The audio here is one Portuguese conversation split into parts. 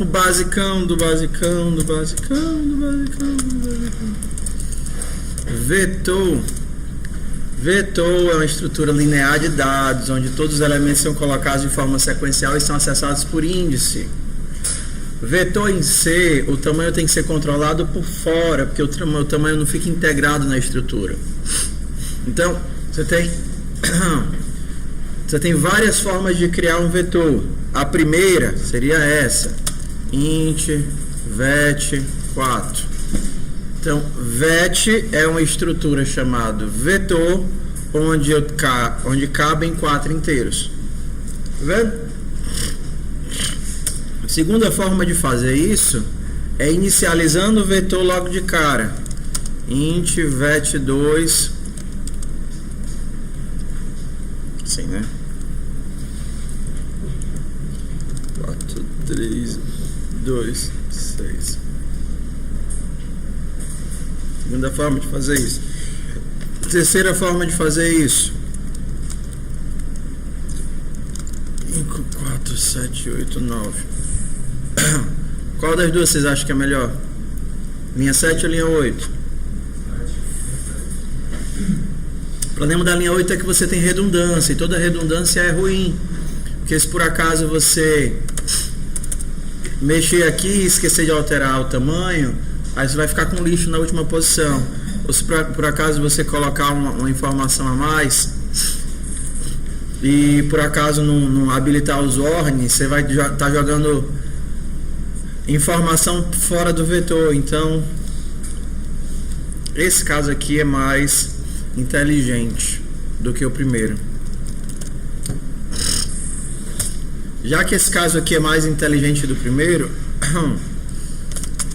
o basicão do basicão. Vetor é uma estrutura linear de dados, onde todos os elementos são colocados de forma sequencial e são acessados por índice. Vetor em C, o tamanho tem que ser controlado por fora, porque o tamanho não fica integrado na estrutura. Então, você tem várias formas de criar um vetor. A primeira seria essa: int vet 4. Então, vet é uma estrutura chamada vetor, onde cabem 4 inteiros. Tá vendo? A segunda forma de fazer isso é inicializando o vetor logo de cara. Int vet 2. Assim, né? 4, 3, 2, 6. Segunda forma de fazer isso. Terceira forma de fazer isso. 5, 4, 7, 8, 9. Qual das duas vocês acham que é melhor? Linha 7 ou linha 8? O problema da linha 8 é que você tem redundância, e toda redundância é ruim. Porque se por acaso você mexer aqui e esquecer de alterar o tamanho, aí você vai ficar com lixo na última posição. Ou se por acaso você colocar uma informação a mais e por acaso não habilitar os ordens, você vai estar jogando informação fora do vetor. Então, esse caso aqui é mais inteligente do que o primeiro. Já que esse caso aqui é mais inteligente do primeiro,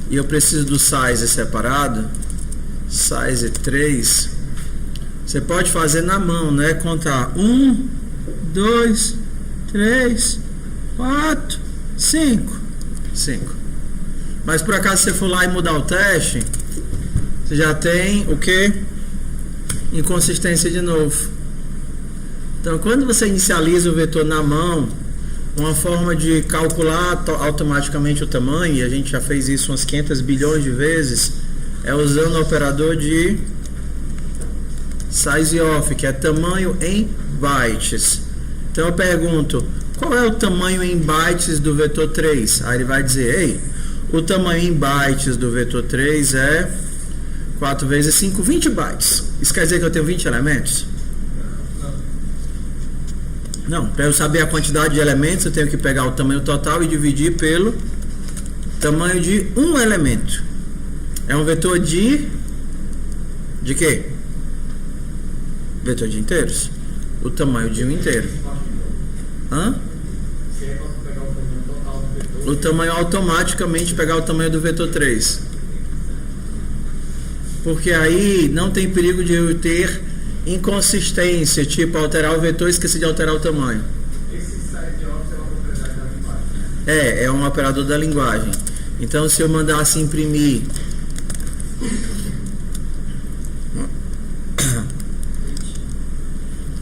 e eu preciso do size separado, size 3, você pode fazer na mão, né? Contar 1, 2, 3, 4, 5. Mas por acaso você for lá e mudar o teste, você já tem o que? Inconsistência de novo. Então, quando você inicializa o vetor na mão, uma forma de calcular automaticamente o tamanho, e a gente já fez isso umas 500 bilhões de vezes, é usando o operador de sizeof, que é tamanho em bytes. Então eu pergunto, qual é o tamanho em bytes do vetor 3? Aí ele vai dizer, ei, o tamanho em bytes do vetor 3 é 4 vezes 5, 20 bytes. Isso quer dizer que eu tenho 20 elementos? Não, para eu saber a quantidade de elementos, eu tenho que pegar o tamanho total e dividir pelo tamanho de um elemento. É um vetor de quê? Vetor de inteiros. O tamanho de um inteiro. Hã? O tamanho automaticamente pegar o tamanho do vetor 3. Porque aí não tem perigo de eu ter inconsistência, tipo alterar o vetor e esquecer de alterar o tamanho. Esse sizeof é uma propriedade da linguagem. É um operador da linguagem. Então, se eu mandasse imprimir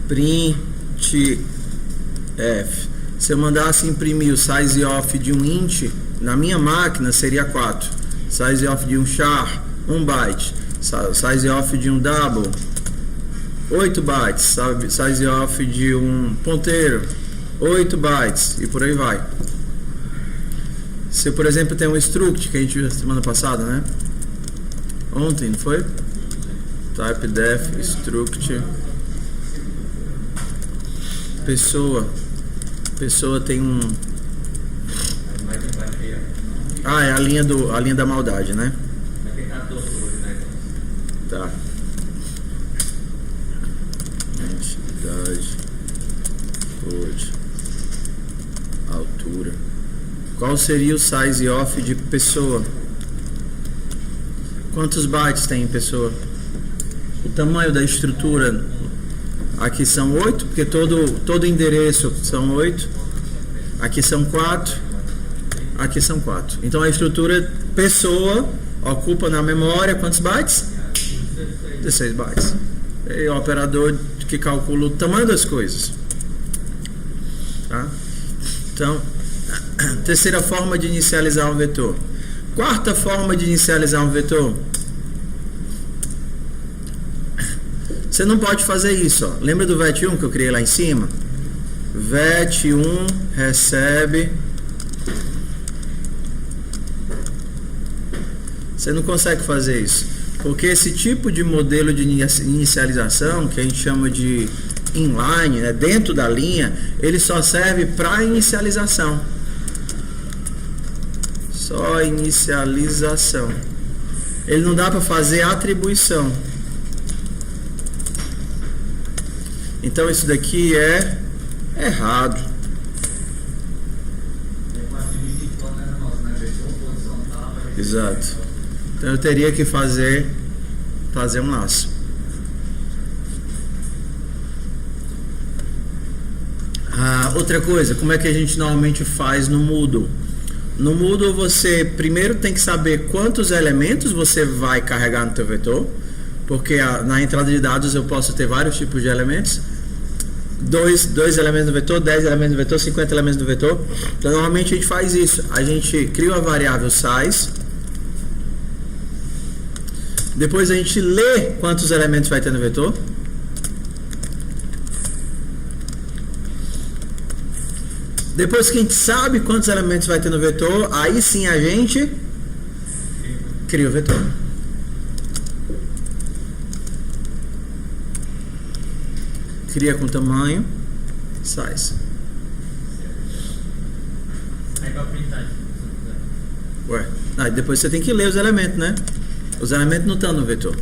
printf, se eu mandasse imprimir o sizeof de um int, na minha máquina seria 4. Sizeof de um char, 1 byte. Sizeof de um double, 8 bytes, sizeof de um ponteiro, 8 bytes, e por aí vai. Se, por exemplo, tem um struct, que a gente viu semana passada, né? Ontem, não foi? Type def struct pessoa tem um... é a linha da maldade, né? Tá. Identidade, code, altura. Qual seria o sizeof de pessoa? Quantos bytes tem em pessoa? O tamanho da estrutura, aqui são 8, porque todo endereço são 8. Aqui são 4. Aqui são 4. Então a estrutura pessoa ocupa na memória quantos bytes? 16 bytes. É o operador que calcula o tamanho das coisas. Tá? Então, Terceira forma de inicializar um vetor. Quarta forma de inicializar um vetor. Você não pode fazer isso, ó. Lembra do vet1 que eu criei lá em cima? Vet1 recebe. Você não consegue fazer isso, porque esse tipo de modelo de inicialização, que a gente chama de inline, né, dentro da linha, ele só serve para inicialização. Só inicialização. Ele não dá para fazer atribuição. Então isso daqui é errado. Exato. Então eu teria que fazer um laço. Outra coisa, como é que a gente normalmente faz no Moodle? No Moodle você primeiro tem que saber quantos elementos você vai carregar no teu vetor, porque na entrada de dados eu posso ter vários tipos de elementos. 2 elementos no vetor, 10 elementos no vetor, 50 elementos no vetor. Então normalmente a gente faz isso. A gente cria uma variável size. Depois a gente lê quantos elementos vai ter no vetor. Depois que a gente sabe quantos elementos vai ter no vetor, aí sim a gente cria o vetor. Cria com tamanho, size. Aí pra printar. Aí depois você tem que ler os elementos, né? Os elementos não estão no vetor.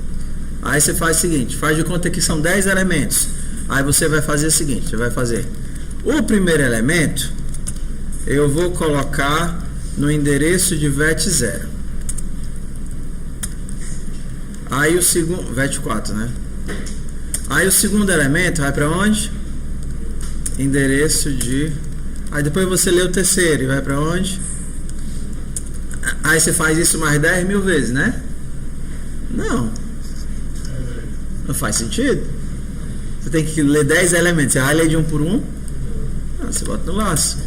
Aí você faz o seguinte, faz de conta que são 10 elementos. Aí você vai fazer o seguinte, você vai fazer o primeiro elemento, eu vou colocar no endereço de vet0. Aí o segundo, vet4, né? Aí o segundo elemento vai para onde? Endereço de... Aí depois você lê o terceiro e vai para onde? Aí você faz isso mais 10 mil vezes, né? Não. Não faz sentido. Você tem que ler 10 elementos. Você vai ler de um por um. Não, você bota no laço.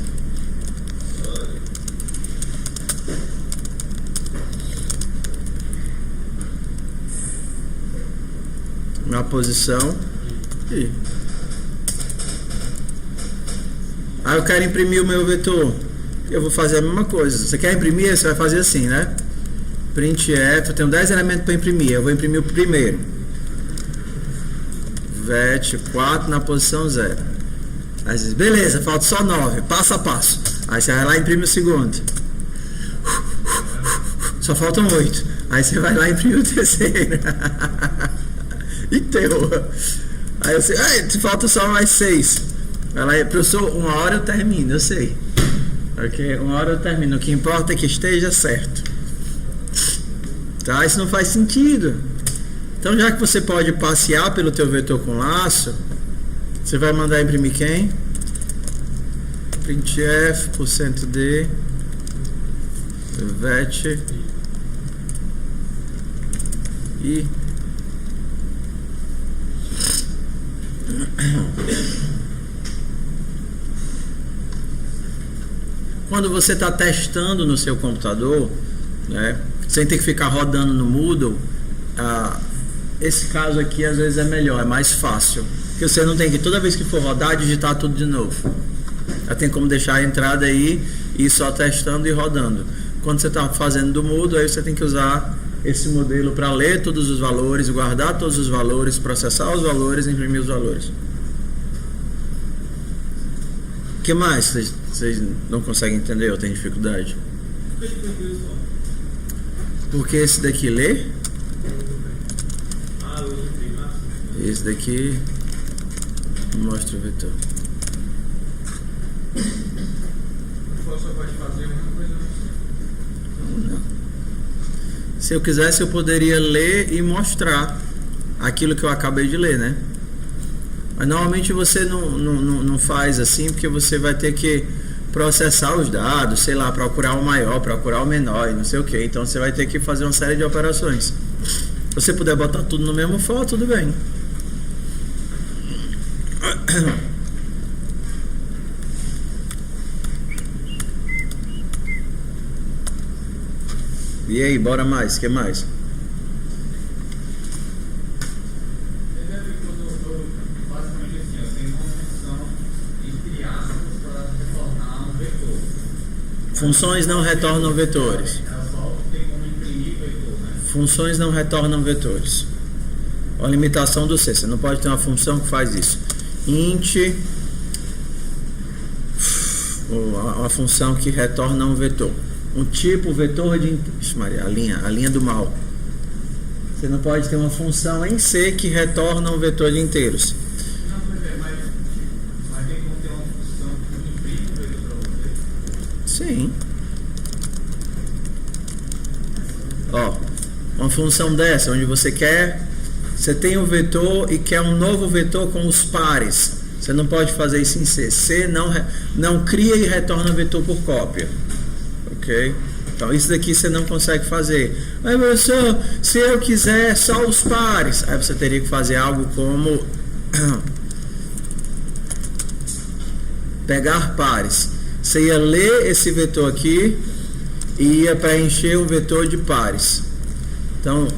Na posição e aí eu quero imprimir o meu vetor, eu vou fazer a mesma coisa. Você quer imprimir, você vai fazer assim, né? Printf, eu tenho 10 elementos para imprimir, eu vou imprimir o primeiro, vet4 na posição 0. Aí você diz, beleza, falta só 9, passo a passo. Aí você vai lá e imprime o segundo, só faltam 8. Aí você vai lá e imprime o terceiro. E terror. Aí você, falta só mais 6. Ela, professor, 1 hora eu termino, eu sei. Ok, 1 hora eu termino. O que importa é que esteja certo. Tá? Isso não faz sentido. Então, já que você pode passear pelo teu vetor com laço, você vai mandar imprimir quem? Printf, %d, vet e quando você está testando no seu computador, né, sem ter que ficar rodando no Moodle, esse caso aqui às vezes é melhor, é mais fácil, porque você não tem que toda vez que for rodar digitar tudo de novo. Já tem como deixar a entrada aí e ir só testando e rodando. Quando você está fazendo do Moodle, aí você tem que usar esse modelo para ler todos os valores, guardar todos os valores, processar os valores e imprimir os valores. O que mais vocês não conseguem entender ou têm dificuldade? Porque esse daqui lê, esse daqui mostra o vetor. Só pode fazer uma coisa. Não. Se eu quisesse, eu poderia ler e mostrar aquilo que eu acabei de ler, né? Mas normalmente você não faz assim, porque você vai ter que processar os dados, sei lá, procurar o maior, procurar o menor e não sei o que. Então você vai ter que fazer uma série de operações. Se você puder botar tudo no mesmo for, tudo bem. E aí, bora mais, o que mais? Basicamente assim, eu tenho uma função entre aspas para retornar um vetor. Funções não retornam vetores. Ela só tem como imprimir vetor, né? Funções não retornam vetores. Uma limitação do C. Você não pode ter uma função que faz isso. Int, uma função que retorna um vetor. Um tipo vetor de... Ixi, Maria, a linha do mal. Você não pode ter uma função em C que retorna um vetor de inteiros. Não, mas tem como ter uma função que imprime um vetor para você? Sim. Ó, uma função dessa, onde você tem um vetor e quer um novo vetor com os pares. Você não pode fazer isso em C. C não cria e retorna vetor por cópia. Ok? Então isso daqui você não consegue fazer. Mas professor, se eu quiser só os pares, aí você teria que fazer algo como pegar pares. Você ia ler esse vetor aqui e ia preencher um vetor de pares. Então,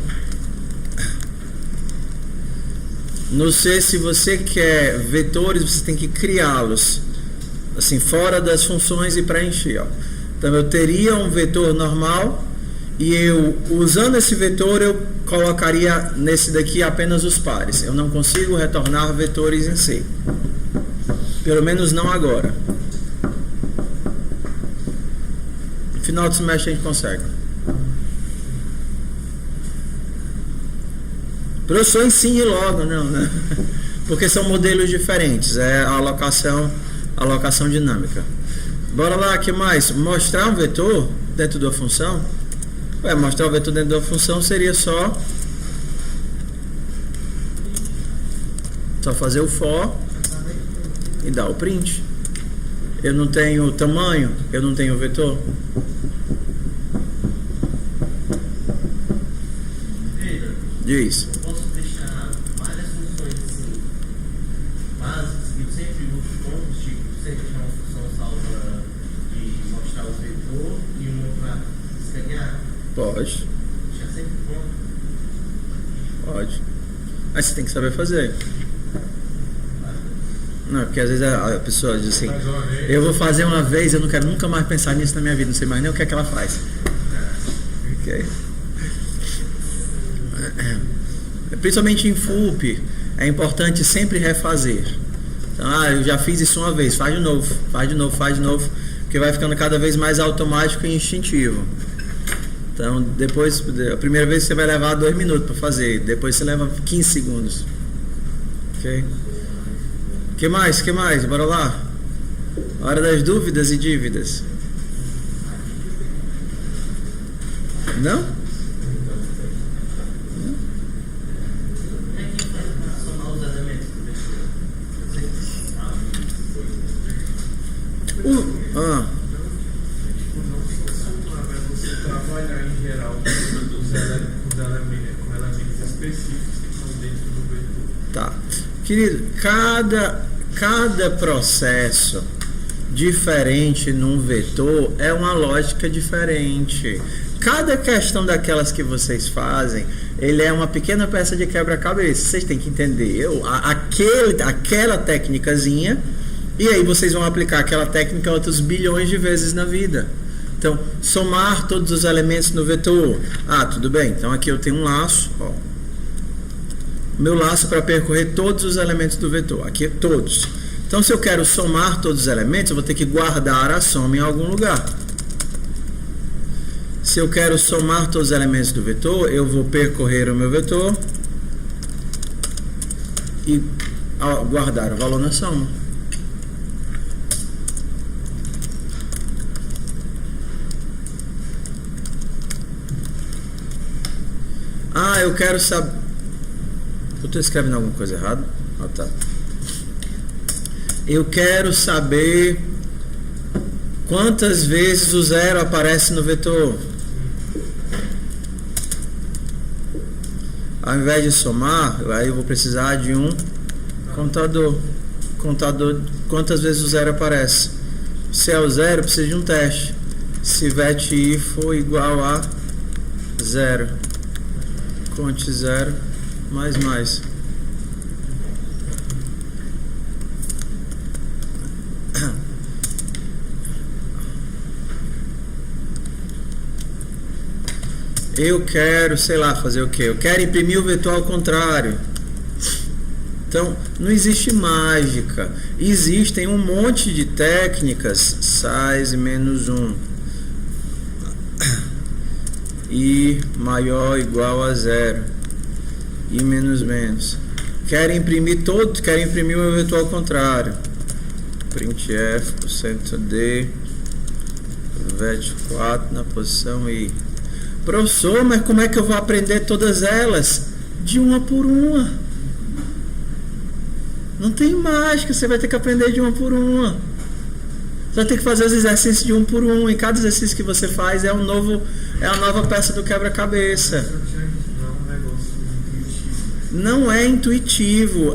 no C, se você quer vetores, você tem que criá-los assim, fora das funções e preencher. Ó. Então eu teria um vetor normal e eu, usando esse vetor, eu colocaria nesse daqui apenas os pares. Eu não consigo retornar vetores em C. Pelo menos não agora. No final do semestre a gente consegue. Professor, ensine logo, não, né? Porque são modelos diferentes. É a alocação dinâmica. Bora lá, o que mais? Mostrar um vetor dentro da função. Mostrar o vetor dentro da função seria só fazer o for e dar o print. Eu não tenho tamanho, eu não tenho vetor. Diz. Eu posso deixar várias funções assim, básicas, que eu sempre uso pontos, tipo, sempre deixar uma função salva de mostrar o vetor e uma para escanear? Pode. Deixar sempre ponto? Pode. Mas você tem que saber fazer. Não, porque às vezes a pessoa diz assim, eu vou fazer uma vez, eu não quero nunca mais pensar nisso na minha vida, não sei mais nem o que é que ela faz. Ok. Principalmente em FUP, é importante sempre refazer. Então, eu já fiz isso uma vez, faz de novo, porque vai ficando cada vez mais automático e instintivo. Então, depois, a primeira vez você vai levar 2 minutos para fazer, depois você leva 15 segundos. Ok? Que mais? Bora lá. Hora das dúvidas e dívidas. Não? Você trabalhar em geral com elementos específicos que estão dentro do vetor. Tá. Querido, cada processo diferente num vetor é uma lógica diferente. Cada questão daquelas que vocês fazem, ele é uma pequena peça de quebra-cabeça. Vocês têm que entender aquela técnicazinha, e aí vocês vão aplicar aquela técnica outros bilhões de vezes na vida. Então, somar todos os elementos no vetor. Tudo bem. Então aqui eu tenho um laço, ó. Meu laço para percorrer todos os elementos do vetor. Aqui todos. Então, se eu quero somar todos os elementos, eu vou ter que guardar a soma em algum lugar. Se eu quero somar todos os elementos do vetor, eu vou percorrer o meu vetor e guardar o valor na soma. Eu quero saber... Eu estou escrevendo alguma coisa errada? Tá. Eu quero saber quantas vezes o zero aparece no vetor. Ao invés de somar, aí eu vou precisar de um contador. Quantas vezes o zero aparece. Se é o zero, eu preciso de um teste. Se vet i for igual a 0. Conte 0, mais. Eu quero, sei lá, fazer o quê? Eu quero imprimir o vetor ao contrário. Então, não existe mágica. Existem um monte de técnicas. Size menos 1. I maior ou igual a 0. I menos. Quero imprimir o vetor ao contrário. Printf, %d, vet4 na posição I. Professor, mas como é que eu vou aprender todas elas? De uma por uma. Não tem mágica, você vai ter que aprender de uma por uma. Você vai ter que fazer os exercícios de um por um. E cada exercício que você faz é a nova peça do quebra-cabeça. Não é intuitivo.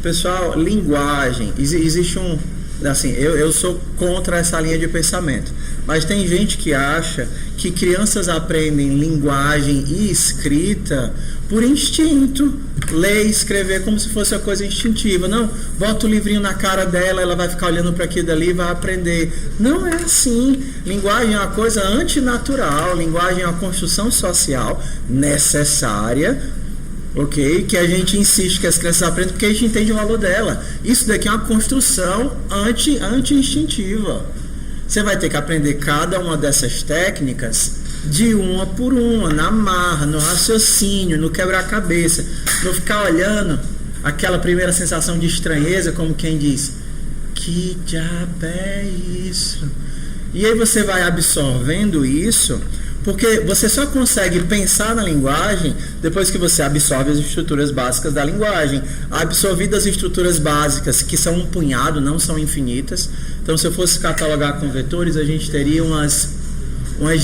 Pessoal, linguagem. Existe um... Assim, eu sou contra essa linha de pensamento. Mas tem gente que acha que crianças aprendem linguagem e escrita por instinto. Ler e escrever como se fosse uma coisa instintiva. Não, bota o livrinho na cara dela, ela vai ficar olhando para aquilo dali e vai aprender. Não é assim. Linguagem é uma coisa antinatural. Linguagem é uma construção social necessária, ok? Que a gente insiste que as crianças aprendam porque a gente entende o valor dela. Isso daqui é uma construção anti-instintiva. Você vai ter que aprender cada uma dessas técnicas de uma por uma, na marra, no raciocínio, no quebra-cabeça. Não ficar olhando aquela primeira sensação de estranheza, como quem diz, que diabo é isso? E aí você vai absorvendo isso, porque você só consegue pensar na linguagem depois que você absorve as estruturas básicas da linguagem. Absorvidas as estruturas básicas, que são um punhado, não são infinitas. Então, se eu fosse catalogar com vetores, a gente teria umas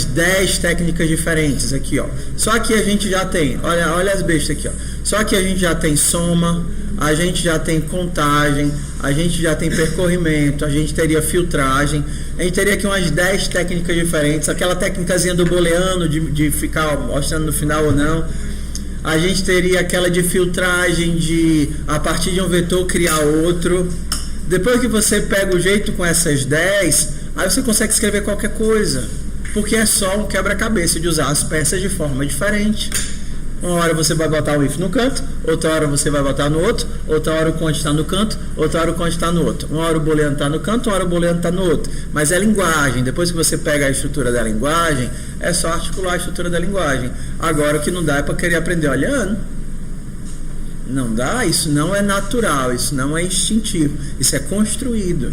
10 técnicas diferentes aqui, ó. Só que a gente já tem, olha as bestas aqui, ó. Só que a gente já tem soma, a gente já tem contagem, a gente já tem percorrimento, a gente teria filtragem, a gente teria aqui umas 10 técnicas diferentes, aquela técnicazinha do booleano de ficar mostrando no final ou não. A gente teria aquela de filtragem, de a partir de um vetor criar outro. Depois que você pega o jeito com essas 10, aí você consegue escrever qualquer coisa, porque é só um quebra-cabeça de usar as peças de forma diferente. Uma hora você vai botar o if no canto, outra hora você vai botar no outro, outra hora o const está no canto, outra hora o const está no outro. Uma hora o booleano está no canto, uma hora o booleano está no outro. Mas é linguagem. Depois que você pega a estrutura da linguagem, é só articular a estrutura da linguagem. Agora o que não dá é para querer aprender olhando. Não dá, isso não é natural, isso não é instintivo, isso é construído.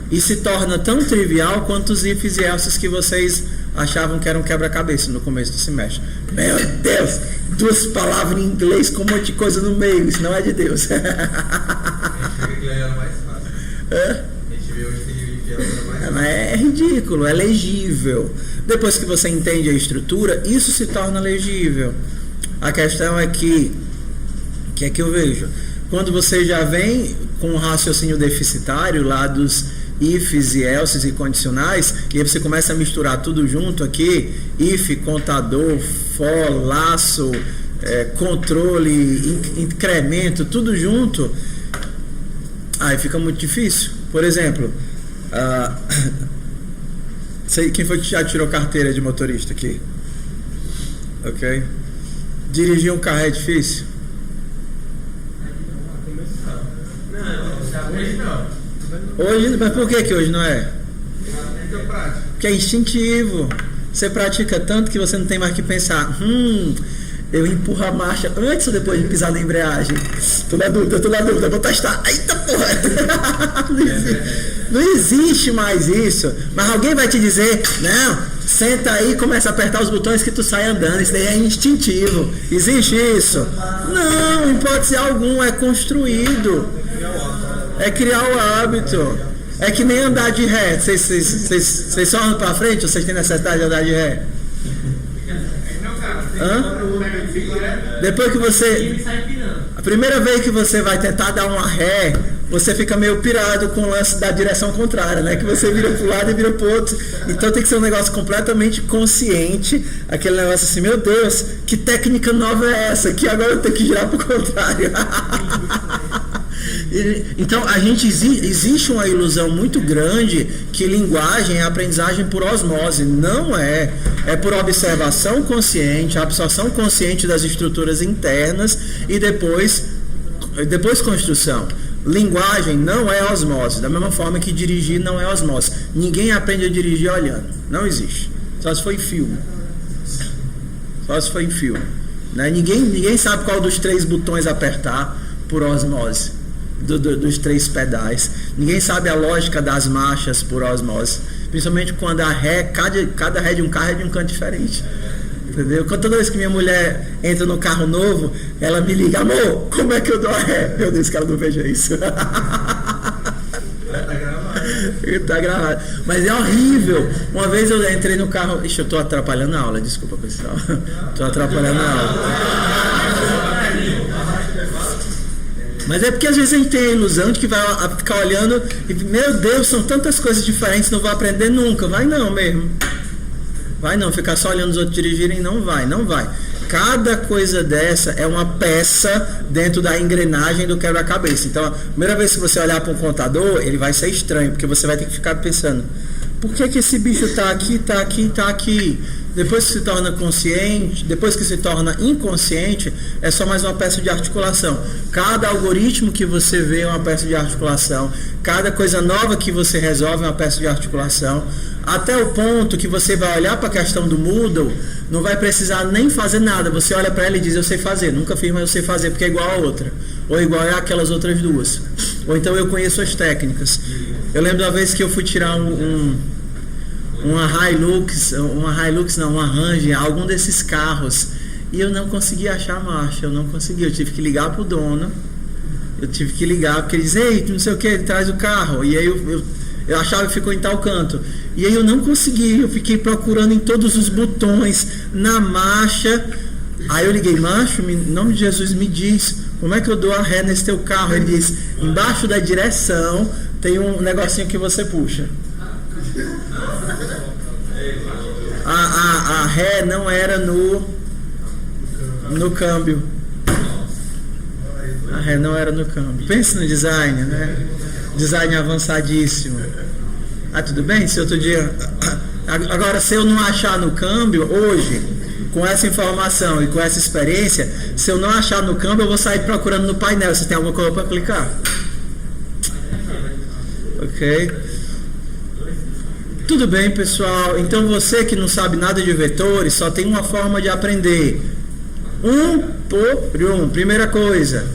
E se torna tão trivial quanto os ifs e elses que vocês achavam que eram quebra-cabeça no começo do semestre. Meu Deus, 2 palavras em inglês com um monte de coisa no meio, isso não é de Deus. A gente viu que era mais fácil. A gente viu hoje que era mais fácil. Mas é ridículo, é legível. Depois que você entende a estrutura, isso se torna legível. A questão é que é que eu vejo, quando você já vem com um raciocínio deficitário lá dos ifs e elses e condicionais, e aí você começa a misturar tudo junto aqui, if, contador, for, laço, controle, incremento, tudo junto, aí fica muito difícil. Por exemplo, quem foi que já tirou carteira de motorista aqui? Ok? Dirigir um carro é difícil? Hoje, mas por que hoje não é? Porque é instintivo. Você pratica tanto que você não tem mais que pensar. Eu empurro a marcha antes ou depois de pisar na embreagem? Tô na dúvida, vou testar. Eita porra! Não existe mais isso. Mas alguém vai te dizer, não, senta aí e começa a apertar os botões que tu sai andando. Isso daí é instintivo. Existe isso? Não, em hipótese alguma, é construído. É criar o hábito. É que nem andar de ré. Vocês só andam pra frente ou vocês têm necessidade de andar de ré? Depois que você... A primeira vez que você vai tentar dar uma ré você fica meio pirado com o lance da direção contrária, né? Que você vira para um lado e vira para o outro. Então tem que ser um negócio completamente consciente, aquele negócio assim, meu Deus, que técnica nova é essa? Que agora eu tenho que girar para o contrário. Então existe uma ilusão muito grande que linguagem é aprendizagem por osmose. Não é. É por observação consciente, absorção consciente das estruturas internas e depois construção. Linguagem não é osmose, da mesma forma que dirigir não é osmose. Ninguém aprende a dirigir olhando. Não existe. Só se for em filme. Né? Ninguém sabe qual dos 3 botões apertar por osmose. Dos 3 pedais. Ninguém sabe a lógica das marchas por osmose. Principalmente quando a ré, cada ré de um carro é de um canto diferente. Entendeu? Toda vez que minha mulher entra no carro novo, ela me liga, amor, como é que eu dou a ré? Meu Deus, que ela não veja isso. Tá gravado. Tá gravado. Mas é horrível. Uma vez eu entrei no carro. Ixi, eu tô atrapalhando a aula, desculpa, pessoal. Tô atrapalhando a aula. Mas é porque às vezes a gente tem a ilusão de que vai ficar olhando e, meu Deus, são tantas coisas diferentes, não vou aprender nunca. Vai não mesmo. Vai não, ficar só olhando os outros dirigirem, não vai. Cada coisa dessa é uma peça dentro da engrenagem do quebra-cabeça. Então, a primeira vez que você olhar para um contador, ele vai ser estranho, porque você vai ter que ficar pensando, por que esse bicho está aqui? Depois que se torna consciente, depois que se torna inconsciente, é só mais uma peça de articulação. Cada algoritmo que você vê é uma peça de articulação. Cada coisa nova que você resolve é uma peça de articulação. Até o ponto que você vai olhar para a questão do Moodle, não vai precisar nem fazer nada. Você olha para ela e diz, eu sei fazer. Nunca fiz, mas eu sei fazer, porque é igual a outra. Ou igual a aquelas outras duas. Ou então eu conheço as técnicas. Eu lembro da vez que eu fui tirar uma Ranger, algum desses carros, e eu não consegui achar a marcha, eu tive que ligar pro dono, porque ele disse, ei, não sei o que, ele traz o carro, e aí eu achava que ficou em tal canto, e aí eu não consegui, eu fiquei procurando em todos os botões, na marcha, aí eu liguei, macho, em nome de Jesus, me diz, como é que eu dou a ré nesse teu carro? Ele disse, embaixo da direção tem um negocinho que você puxa. A ré não era no câmbio. A ré não era no câmbio. Pense no design, né? Design avançadíssimo. Tudo bem? Se outro dia. Agora, se eu não achar no câmbio, hoje, com essa informação e com essa experiência, se eu não achar no câmbio, eu vou sair procurando no painel. Você tem alguma coisa para clicar? Ok? Tudo bem, pessoal. Então você que não sabe nada de vetores, só tem uma forma de aprender. Primeira coisa,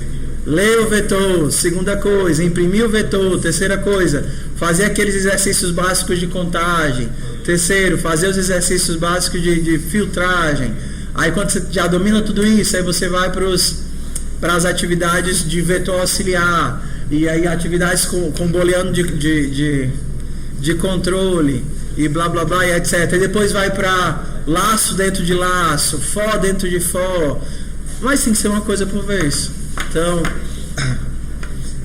ler o vetor. Segunda coisa, imprimir o vetor. Terceira coisa, fazer aqueles exercícios básicos de contagem. Terceiro, fazer os exercícios básicos de filtragem. Aí quando você já domina tudo isso, aí você vai para as atividades de vetor auxiliar. E aí atividades com booleano de controle e blá blá blá e etc. E depois vai para laço dentro de laço, for dentro de for, mas tem que ser uma coisa por vez. Então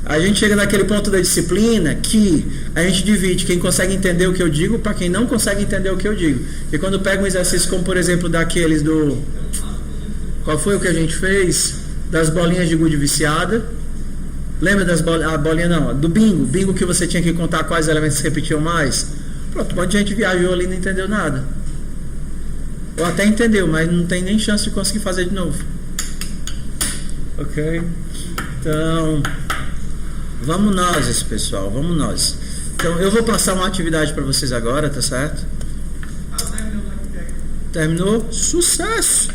a gente chega naquele ponto da disciplina que a gente divide quem consegue entender o que eu digo para quem não consegue entender o que eu digo. E quando pega um exercício como por exemplo daqueles qual foi o que a gente fez? Das bolinhas de gude viciada. Lembra das bolinhas? Não, do bingo que você tinha que contar quais elementos se repetiam mais. Pronto, um monte de gente viajou ali e não entendeu nada. Ou até entendeu, mas não tem nem chance de conseguir fazer de novo. Ok? Então, vamos nós, pessoal, vamos nós. Então, eu vou passar uma atividade para vocês agora, tá certo? Terminou? Sucesso!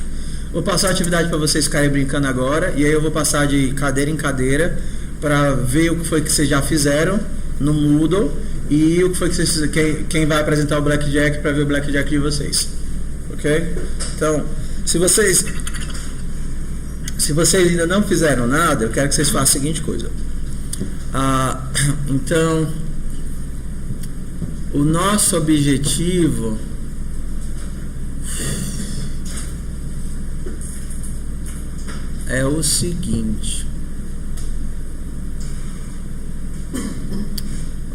Vou passar a atividade para vocês ficarem brincando agora. E aí eu vou passar de cadeira em cadeira para ver o que foi que vocês já fizeram no Moodle e o que foi que vocês, quem vai apresentar o Blackjack para ver o Blackjack de vocês. Ok? Então, se vocês ainda não fizeram nada, eu quero que vocês façam a seguinte coisa. Então, o nosso objetivo é o seguinte.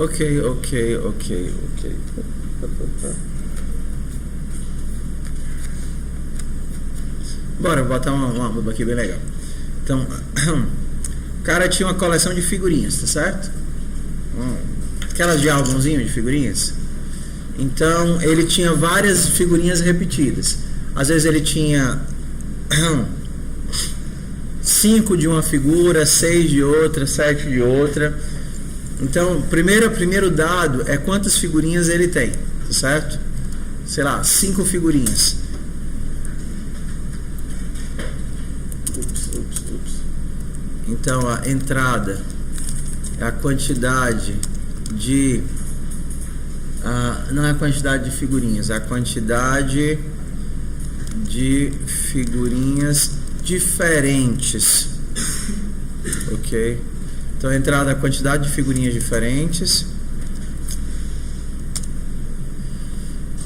Ok. Bora botar uma aqui bem legal. Então, o cara tinha uma coleção de figurinhas, tá certo? Aquelas de álbumzinho de figurinhas. Então, ele tinha várias figurinhas repetidas. Às vezes ele tinha 5 de uma figura, 6 de outra, 7 de outra. Então, primeiro dado é quantas figurinhas ele tem, tá certo? Sei lá, 5 figurinhas. Então, a entrada é a quantidade de... não é a quantidade de figurinhas, é a quantidade de figurinhas diferentes. Ok? Então, a entrada é a quantidade de figurinhas diferentes.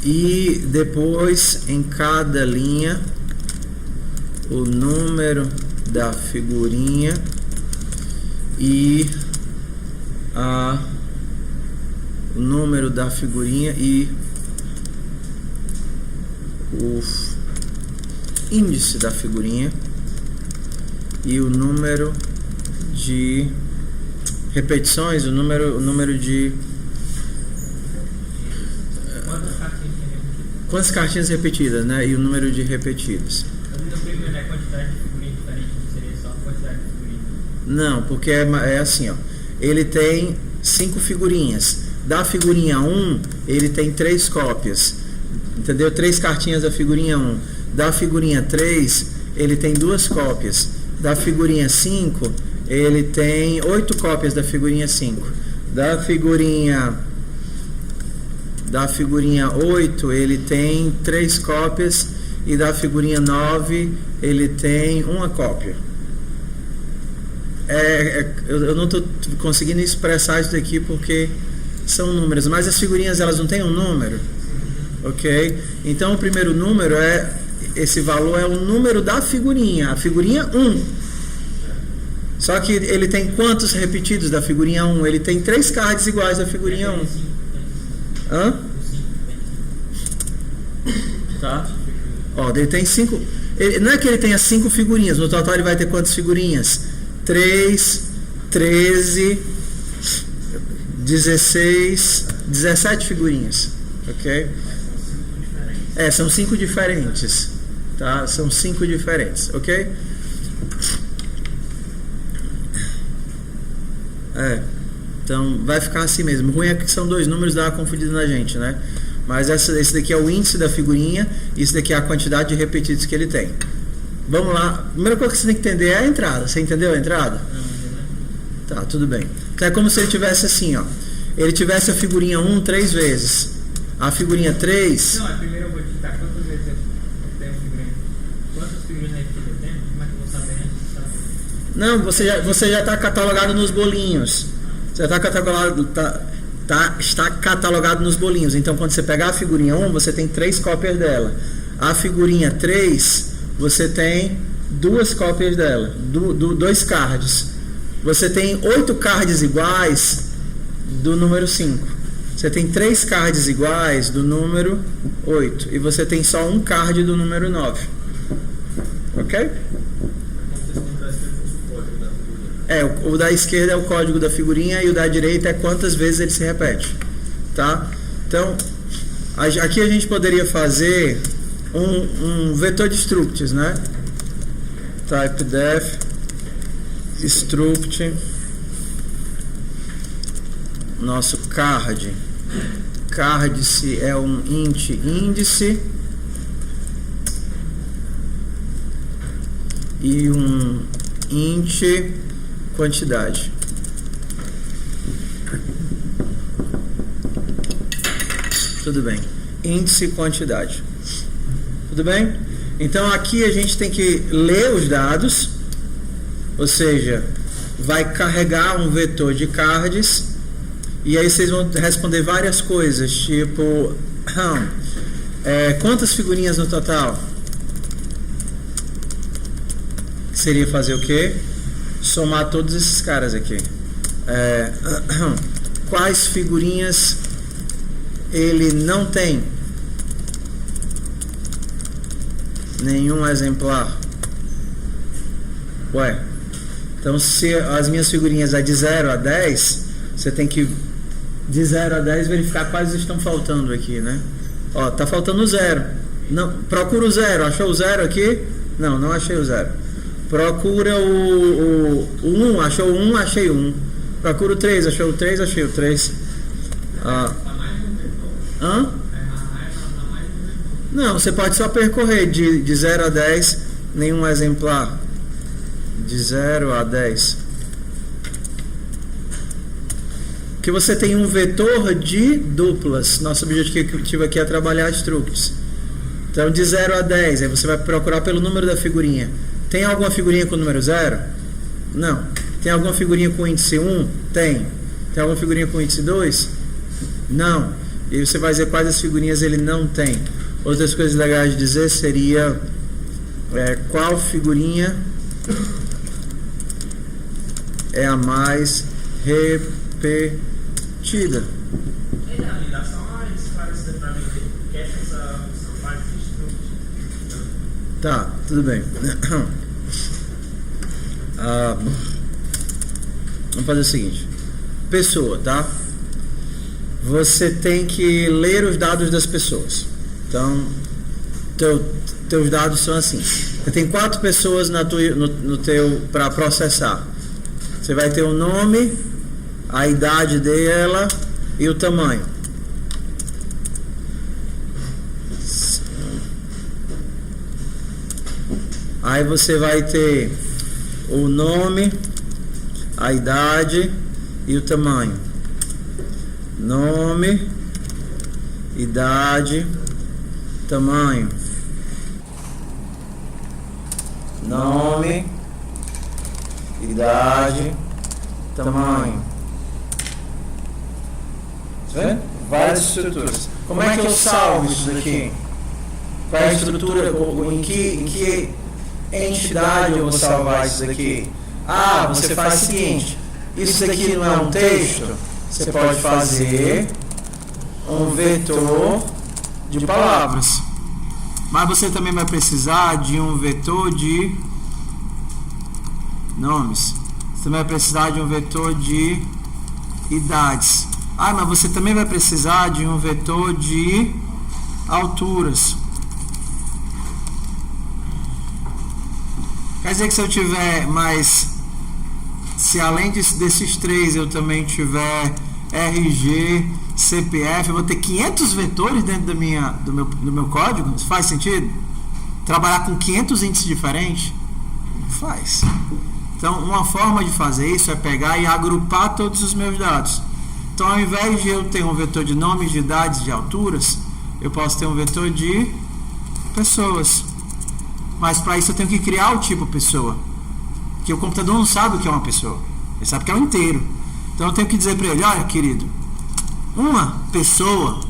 E depois, em cada linha, o número da figurinha e o número da figurinha e o índice da figurinha e o número de repetições, o número de quantas cartinhas repetidas, né? E o número de repetidas. Não, porque é assim, ó. Ele tem 5 figurinhas. Da figurinha 1, ele tem 3 cópias. Entendeu? 3 cartinhas da figurinha 1. Da figurinha 3, ele tem 2 cópias. Da figurinha 5, ele tem 8 cópias da figurinha 5. Da figurinha 8, ele tem 3 cópias. E da figurinha 9, ele tem 1 cópia. Eu não estou conseguindo expressar isso daqui porque são números, mas as figurinhas elas não têm um número, ok? Então o primeiro número esse valor é o número da figurinha, a figurinha 1. Só que ele tem quantos repetidos da figurinha 1? Ele tem 3 cards iguais da figurinha 1. Hã? Tá? Ó, ele tem 5. Não é que ele tenha 5 figurinhas, no total ele vai ter quantas figurinhas? 3, 13, 16, 17 figurinhas, ok? São 5 diferentes, tá? São 5 diferentes, ok? Então vai ficar assim mesmo. O ruim é que são 2 números, dá uma confundida na gente, né? Mas esse daqui é o índice da figurinha e esse daqui é a quantidade de repetidos que ele tem. Vamos lá. A primeira coisa que você tem que entender é a entrada. Você entendeu a entrada? Tá, tudo bem. Então é como se ele tivesse assim, ó. Ele tivesse a figurinha 1 3 vezes. A figurinha 3... Não, primeiro eu vou digitar quantas vezes eu tenho figurinha. Quantas figurinhas repetidas eu tenho? Como é que eu vou saber antes de saber? Não, você já está catalogado nos bolinhos. Você está catalogado... está catalogado nos bolinhos. Então quando você pegar a figurinha 1, você tem 3 cópias dela. A figurinha 3... você tem 2 cópias dela, 2 cards. Você tem 8 cards iguais do número 5. Você tem 3 cards iguais do número 8. E você tem só 1 card do número 9. Ok? O da esquerda é o código da figurinha e o da direita é quantas vezes ele se repete. Tá? Então, aqui a gente poderia fazer um vetor de structs, né? Type def struct nosso card se é um int índice e um int quantidade. Tudo bem, índice e quantidade. Tudo bem? Então aqui a gente tem que ler os dados, ou seja, vai carregar um vetor de cards e aí vocês vão responder várias coisas, tipo quantas figurinhas no total? Seria fazer o quê? Somar todos esses caras aqui. quais figurinhas ele não tem? Nenhum exemplar. Ué, então se as minhas figurinhas é de 0 a 10, você tem que de 0 a 10 verificar quais estão faltando aqui, né? Ó, tá faltando 0. Não, procura o 0. Achou o 0 aqui? Não, não achei o 0. Procura o 1. Achou o 1? Achei o 1. Procura o 3. Achou o 3? Achei o 3. Hã? Não, você pode só percorrer de 0 a 10, nenhum exemplar. De 0 a 10. Que você tem um vetor de duplas. Nosso objetivo aqui é trabalhar structs. Então, de 0 a 10, aí você vai procurar pelo número da figurinha. Tem alguma figurinha com número 0? Não. Tem alguma figurinha com índice 1? Tem. Tem alguma figurinha com índice 2? Não. E você vai dizer quais as figurinhas ele não tem. Outras coisas legais de dizer seria qual figurinha é a mais repetida. Dá só uma esclarecida para mim. O que é essa parte de struct? Tá, tudo bem. Vamos fazer o seguinte. Pessoa, tá? Você tem que ler os dados das pessoas. Então, teus dados são assim. Você tem 4 pessoas no teu para processar. Você vai ter o nome, a idade dela e o tamanho. Aí você vai ter o nome, a idade e o tamanho. Nome, idade, tamanho. Nome, idade, tamanho. Tá vendo? Várias estruturas. Como é que eu salvo isso daqui? Qual é a estrutura? Em que entidade eu vou salvar isso daqui? Você faz o seguinte. Isso daqui não é um texto? Você pode fazer um vetor de palavras. Mas você também vai precisar de um vetor de nomes. Você também vai precisar de um vetor de idades. Mas você também vai precisar de um vetor de alturas. Quer dizer que se eu tiver mais... Se além desses 3 eu também tiver RG, CPF, eu vou ter 500 vetores dentro do meu código? Isso faz sentido? Trabalhar com 500 índices diferentes? Faz. Então, uma forma de fazer isso é pegar e agrupar todos os meus dados. Então, ao invés de eu ter um vetor de nomes, de idades, de alturas, eu posso ter um vetor de pessoas. Mas para isso eu tenho que criar o tipo pessoa. Que o computador não sabe o que é uma pessoa. Ele sabe que é um inteiro. Então eu tenho que dizer para ele, olha, querido, uma pessoa,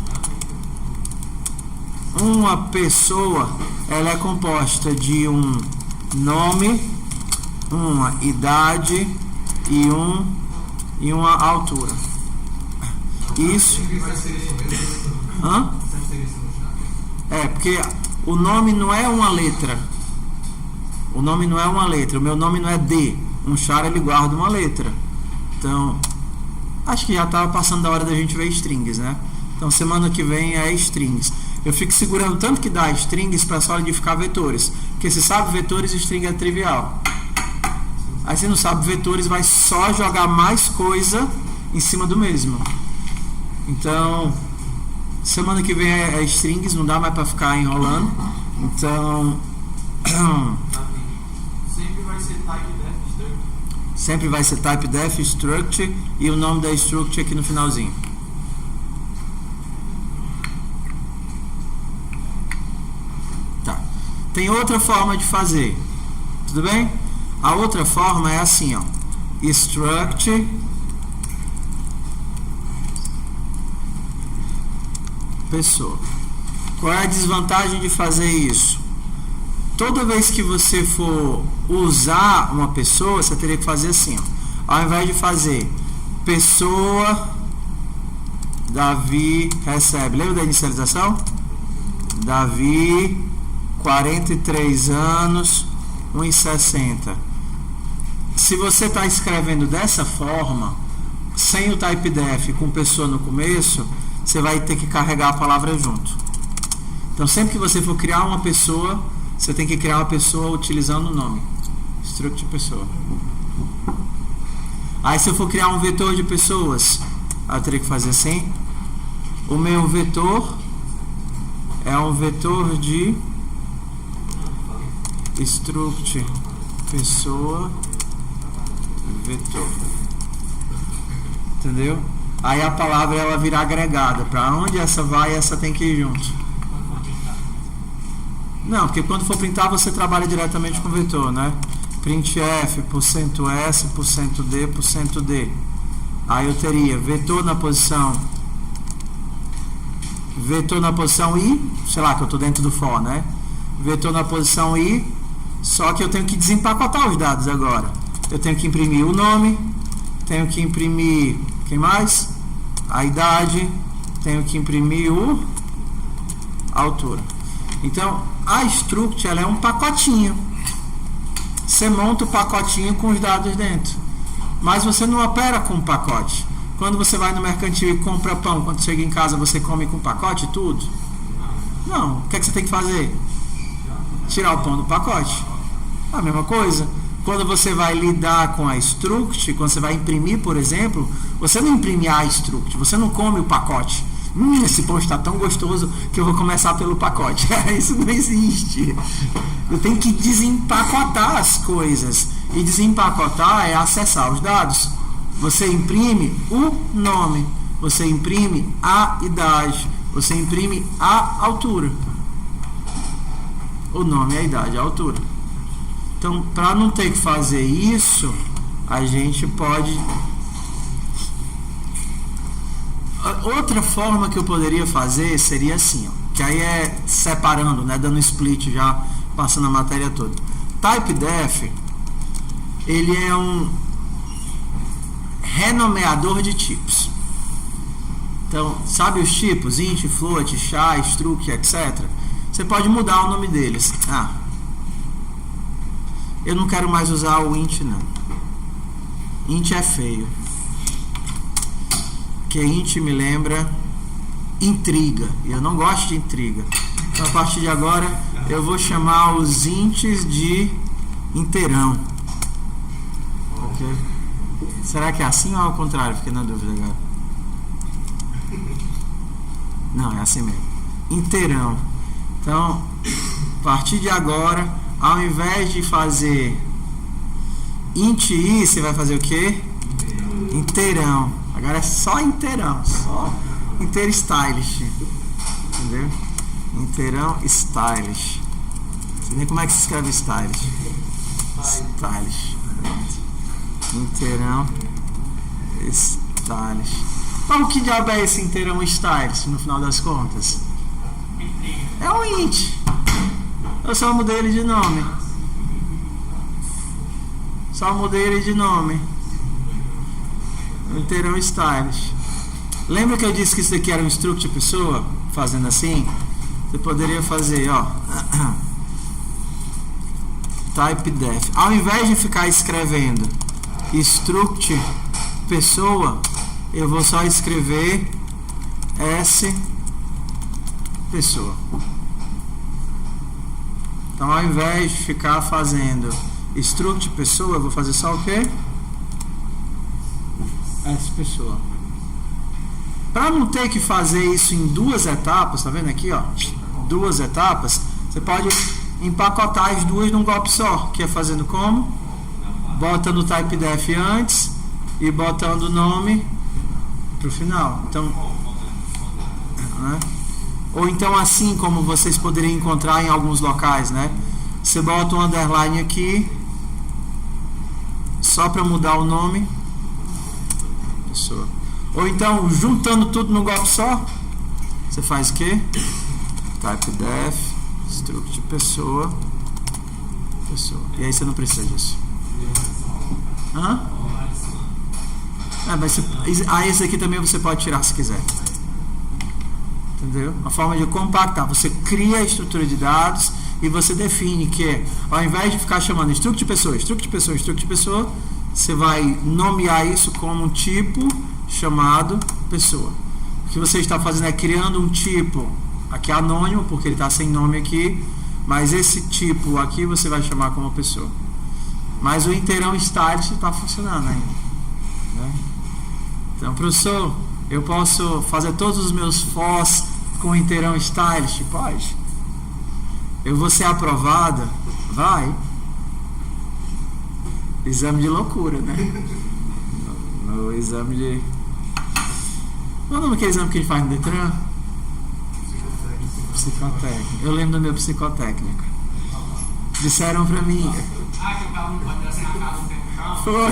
ela é composta de um nome, uma idade e uma altura. Isso. Porque o nome não é uma letra. O nome não é uma letra. O meu nome não é D. Um char ele guarda uma letra. Então, acho que já estava passando da hora da gente ver strings, né? Então, semana que vem é strings. Eu fico segurando tanto que dá strings para solidificar vetores. Porque se sabe vetores, string é trivial. Aí se não sabe vetores, vai só jogar mais coisa em cima do mesmo. Então, semana que vem é strings, não dá mais para ficar enrolando. Então, sempre vai ser type def struct e o nome da struct aqui no finalzinho. Tá. Tem outra forma de fazer. Tudo bem? A outra forma é assim, ó. Struct pessoa. Qual é a desvantagem de fazer isso? Toda vez que você for usar uma pessoa, você teria que fazer assim, ó. Ao invés de fazer pessoa Davi recebe. Lembra da inicialização? Davi, 43 anos, 1,60. Se você está escrevendo dessa forma, sem o typedef, com pessoa no começo, você vai ter que carregar a palavra junto. Então, sempre que você for criar uma pessoa, você tem que criar uma pessoa utilizando o nome. Struct pessoa. Aí, se eu for criar um vetor de pessoas, eu teria que fazer assim. O meu vetor é um vetor de struct pessoa vetor. Entendeu? Aí a palavra ela vira agregada. Para onde essa vai, essa tem que ir junto. Não, porque quando for printar você trabalha diretamente com vetor, né? Printf, %s, %d, %d. Aí eu teria vetor na posição i, sei lá, que eu estou dentro do for, né? Vetor na posição i, só que eu tenho que desempacotar os dados agora. Eu tenho que imprimir o nome, tenho que imprimir, quem mais? A idade, tenho que imprimir a altura. Então, a struct, ela é um pacotinho. Você monta o pacotinho com os dados dentro. Mas você não opera com o pacote. Quando você vai no mercantil e compra pão, quando chega em casa você come com pacote tudo? Não. O que é que você tem que fazer? Tirar o pão do pacote. A mesma coisa. Quando você vai lidar com a struct, quando você vai imprimir, por exemplo, você não imprime a struct, você não come o pacote. Esse pão está tão gostoso que eu vou começar pelo pacote. Isso não existe. Eu tenho que desempacotar as coisas. E desempacotar é acessar os dados. Você imprime o nome, você imprime a idade, você imprime a altura. O nome, a idade, a altura. Então, para não ter que fazer isso, a gente pode... Outra forma que eu poderia fazer seria assim, ó, que aí é separando, né, dando split já, passando a matéria toda. Typedef, ele é um renomeador de tipos. Então, sabe os tipos? Int, float, char, struct, etc. Você pode mudar o nome deles. Eu não quero mais usar o int, não. Int é feio. Porque int me lembra intriga. E eu não gosto de intriga. Então, a partir de agora, eu vou chamar os ints de inteirão. Ok? Será que é assim ou é ao contrário? Fiquei na dúvida agora. Não, é assim mesmo. Inteirão. Então, a partir de agora, ao invés de fazer int i, você vai fazer o quê? Inteirão. Agora é só inteirão. Só inteiro stylish. Entendeu? Inteirão stylish. Não sei nem como é que se escreve stylish. Stylish. Inteirão stylish. Mas o que diabo é esse inteirão stylish no final das contas? É um int. Eu só mudei ele de nome. Inteirão stylish. Lembra que eu disse que isso daqui era um struct pessoa? Fazendo assim, você poderia fazer, ó, typedef. Ao invés de ficar escrevendo struct pessoa, eu vou só escrever s pessoa. Então, ao invés de ficar fazendo struct pessoa, eu vou fazer só o quê? S pessoa. Para não ter que fazer isso em duas etapas, tá vendo aqui, ó? Duas etapas, você pode empacotar as duas num golpe só, que é fazendo como? Botando o typedef antes e botando o nome pro final. Então, né? Ou então assim como vocês poderiam encontrar em alguns locais, né? Você bota um underline aqui só para mudar o nome pessoa. Ou então juntando tudo num golpe só, você faz o quê? Typedef struct pessoa. E aí você não precisa disso. Mas esse aqui também você pode tirar se quiser. Entendeu? Uma forma de compactar. Você cria a estrutura de dados e você define que, ao invés de ficar chamando struct de pessoa, struct de pessoa, struct de pessoa, você vai nomear isso como um tipo chamado pessoa. O que você está fazendo é criando um tipo aqui anônimo, porque ele está sem nome aqui, mas esse tipo aqui você vai chamar como pessoa. Mas o inteirão style está funcionando ainda, né? Então, professor, eu posso fazer todos os meus fors com o inteirão stylist? Pode. Eu vou ser aprovada? Vai. Exame de loucura, né? No exame de... Qual é o nome daquele exame que a gente faz no Detran? Psicotécnico. Eu lembro do meu psicotécnico. Disseram pra mim... que o carro não pode desenhar a casa no tempo chão. Foi.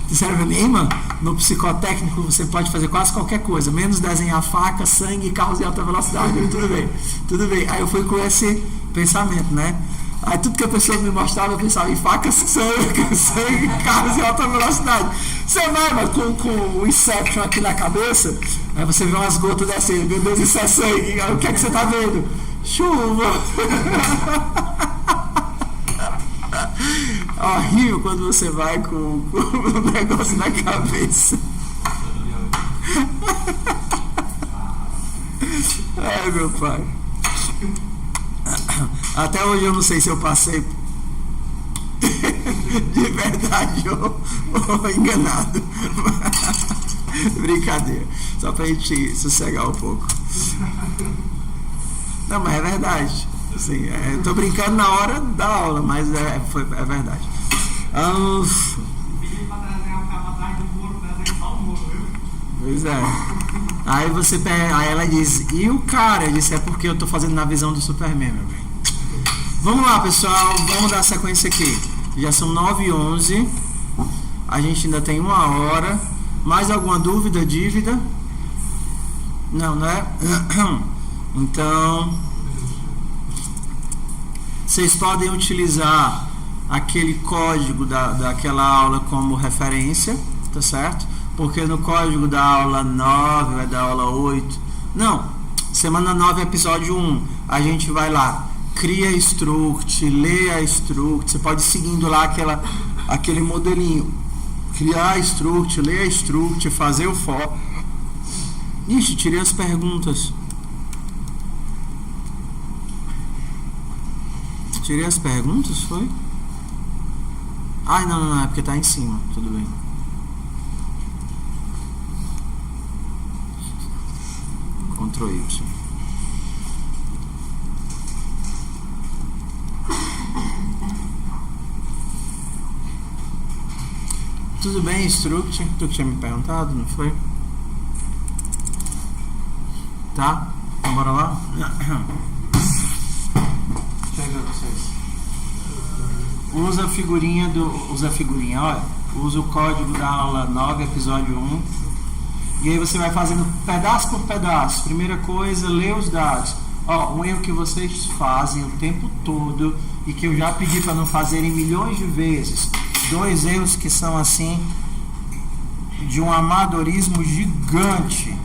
Disseram pra mim, mano, no psicotécnico você pode fazer quase qualquer coisa, menos desenhar faca, sangue e carros de alta velocidade. Tudo bem, tudo bem. Aí eu fui com esse pensamento, né? Aí tudo que a pessoa me mostrava, eu pensava em facas, sangue, carros de alta velocidade. Você vai, mas com o Inception aqui na cabeça, aí você vê umas gotas descendo. Meu Deus, isso é sangue. Aí o que é que você tá vendo? Chuva. Horrível quando você vai com o negócio na cabeça. Ai, meu pai. Até hoje eu não sei se eu passei de verdade ou enganado. Brincadeira. Só pra gente sossegar um pouco. Não, mas é verdade. Assim, eu tô brincando na hora da aula, mas é verdade. Pedi pra desenhar o carro atrás do muro, desenhar só o muro, viu? Pois é. Aí ela diz, e o cara? Eu disse, é porque eu tô fazendo na visão do Superman, meu bem. Vamos lá, pessoal, vamos dar sequência aqui. Já são 9h11. A gente ainda tem 1 hora. Mais alguma dúvida, dívida? Não, né? Então, vocês podem utilizar aquele código daquela aula como referência, tá certo? Porque no código da aula 9, vai da aula 8. Não, semana 9, episódio 1. A gente vai lá, cria struct, lê a struct. Você pode ir seguindo lá aquele modelinho. Criar struct, ler a struct, fazer o for. Ixi, tirei as perguntas. Tirei as perguntas, foi? Ai, não, é porque tá em cima. Tudo bem. Ctrl Y. Tudo bem, struct? Tu que tinha me perguntado, não foi? Tá? Então bora lá? Deixa eu ver vocês. Usa a figurinha, olha. Usa o código da aula 9, episódio 1. E aí você vai fazendo pedaço por pedaço. Primeira coisa, lê os dados. Ó, um erro que vocês fazem o tempo todo e que eu já pedi para não fazerem milhões de vezes. 2 erros que são assim de um amadorismo gigante.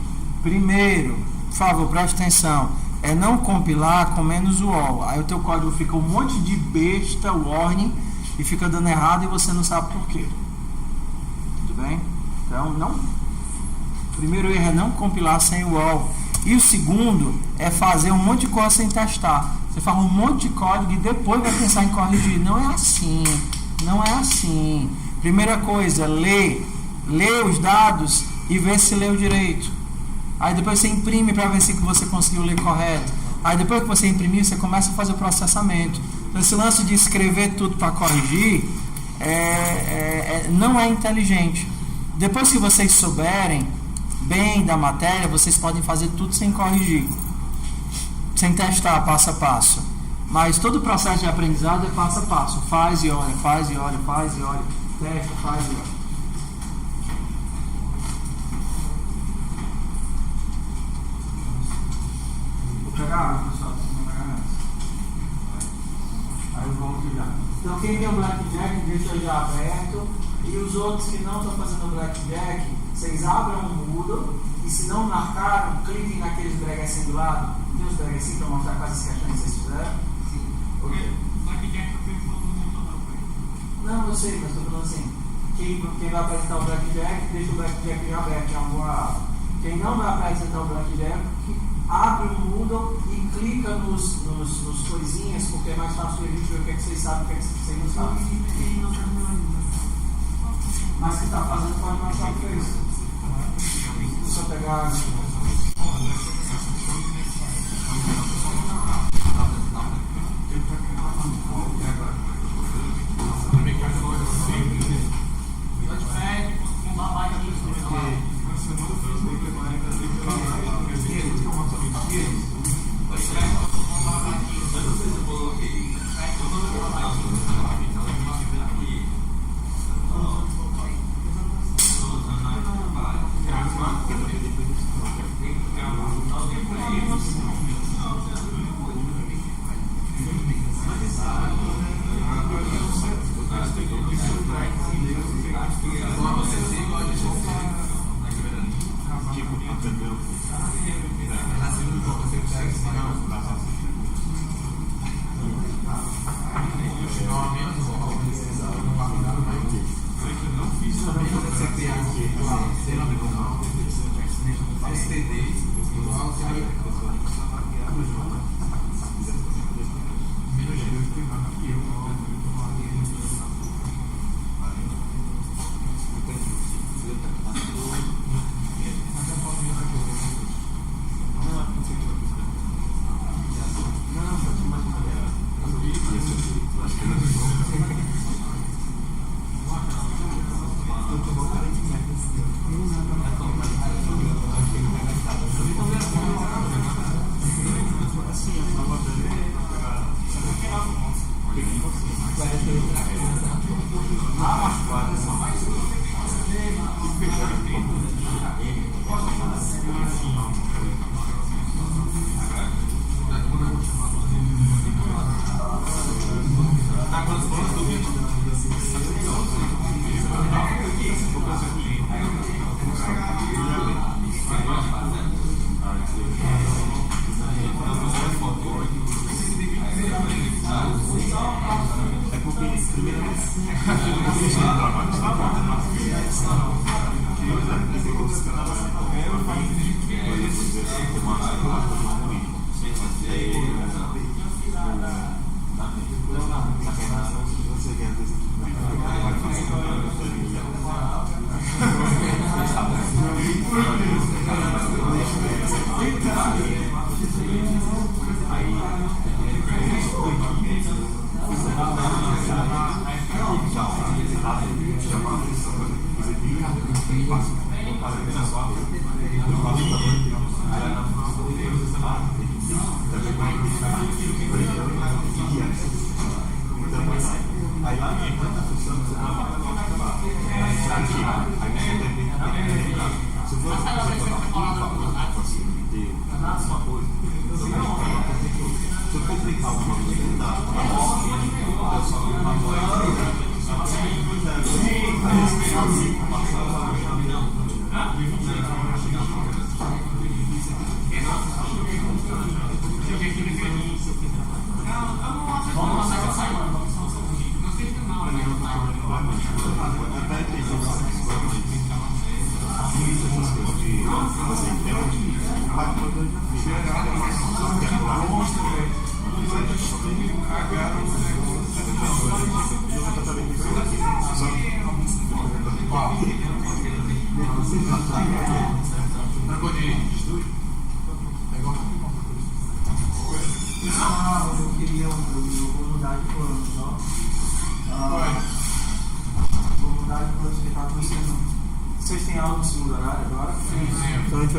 Primeiro, por favor, preste atenção, é não compilar com menos o all. Aí o teu código fica um monte de besta, warning, e fica dando errado e você não sabe por quê. Tudo bem? Então, não. O primeiro erro é não compilar sem o all. E o segundo é fazer um monte de coisa sem testar. Você faz um monte de código e depois vai pensar em corrigir. Não é assim. Não é assim. Primeira coisa, lê os dados e vê se leu direito. Aí depois você imprime para ver se você conseguiu ler correto. Aí depois que você imprimir, você começa a fazer o processamento. Então esse lance de escrever tudo para corrigir não é inteligente. Depois que vocês souberem bem da matéria, vocês podem fazer tudo sem corrigir, sem testar passo a passo. Mas todo o processo de aprendizado é passo a passo. Faz e olha, faz e olha, faz e olha, testa, faz e olha. Vou pegar água, pessoal, vocês vão pegar nessa. Aí eu volto já. Então quem tem o Blackjack, deixa já aberto. E os outros que não estão fazendo o Blackjack, vocês abram o Moodle E se não marcaram, cliquem naqueles breguecinhos do lado. Tem os breguecinhos para mostrar quais as questões que vocês fizeram? Sim. Só que Jack fez todo mundo Não, eu sei, mas estou falando assim. Quem vai apresentar o Blackjack, deixa o Blackjack já aberto em alguma aba. Quem não vai apresentar o Blackjack, abre o Moodle e clica nos coisinhas, porque é mais fácil a gente ver o que, é que vocês sabem e o que, é que vocês não sabem. Mas que está fazendo pode mostrar o que é isso. Só pegar.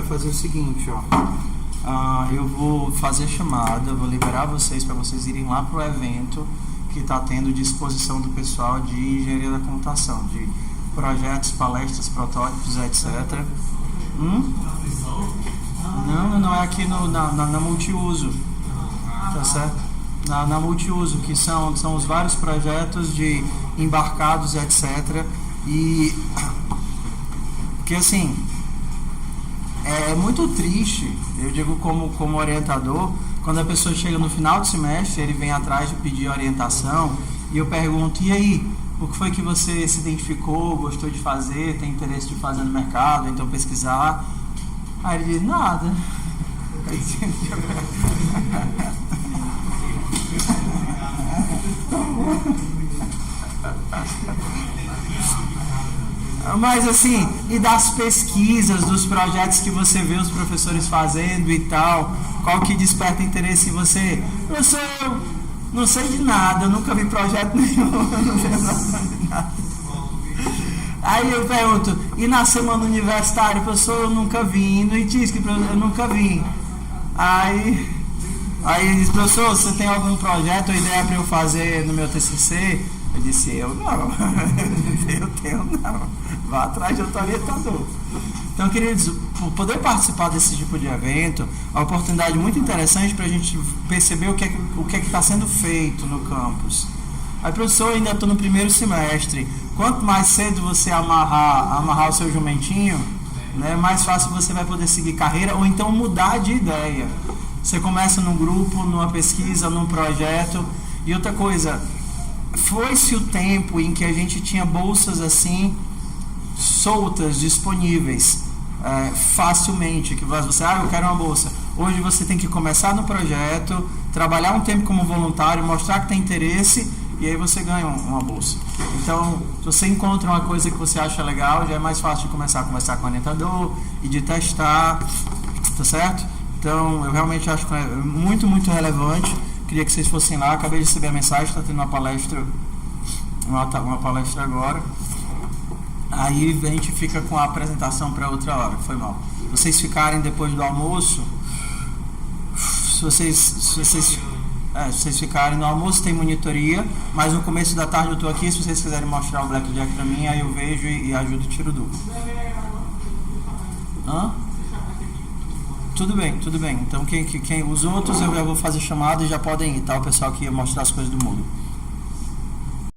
Fazer o seguinte, ó. Eu vou fazer a chamada, vou liberar vocês para vocês irem lá pro evento que está tendo de exposição do pessoal de engenharia da computação, de projetos, palestras, protótipos, etc. Não é aqui na multiuso, tá certo? Na multiuso, que são os vários projetos de embarcados, etc. E que assim é muito triste, eu digo como orientador, quando a pessoa chega no final do semestre, ele vem atrás de pedir orientação e eu pergunto, e aí, o que foi que você se identificou, gostou de fazer, tem interesse de fazer no mercado, então pesquisar? Aí ele diz, nada. Mas assim, e das pesquisas, dos projetos que você vê os professores fazendo e tal, qual que desperta interesse em você? Professor, eu não sei de nada, eu nunca vi projeto nenhum, eu não sei de nada. Aí eu pergunto, e na semana universitária, professor, eu nunca vi, no ITISC, eu nunca vi. Aí ele diz, professor, você tem algum projeto ou ideia para eu fazer no meu TCC? Eu disse, eu não, eu tenho não, vá atrás de outro orientador. Então, queridos, poder participar desse tipo de evento é uma oportunidade muito interessante para a gente perceber o que é que está sendo feito no campus. Aí, professor, eu ainda estou no primeiro semestre, quanto mais cedo você amarrar o seu jumentinho, né, mais fácil você vai poder seguir carreira ou então mudar de ideia. Você começa num grupo, numa pesquisa, num projeto. E outra coisa, foi-se o tempo em que a gente tinha bolsas assim soltas, disponíveis facilmente, que você, eu quero uma bolsa. Hoje você tem que começar no projeto, trabalhar um tempo como voluntário, mostrar que tem interesse e aí você ganha uma bolsa. Então, se você encontra uma coisa que você acha legal, já é mais fácil de começar a conversar com o orientador e de testar, tá certo? Então, eu realmente acho que é muito, muito relevante. Queria que vocês fossem lá. Acabei de receber a mensagem, está tendo uma palestra agora. Aí a gente fica com a apresentação para outra hora. Foi mal. Se vocês ficarem depois do almoço, se vocês ficarem no almoço, tem monitoria, mas no começo da tarde eu estou aqui. Se vocês quiserem mostrar o Blackjack para mim, aí eu vejo e ajudo o tiro duplo. Hã? Tudo bem. Então os outros eu já vou fazer chamada e já podem ir, tá? O pessoal que ia mostrar as coisas do mundo.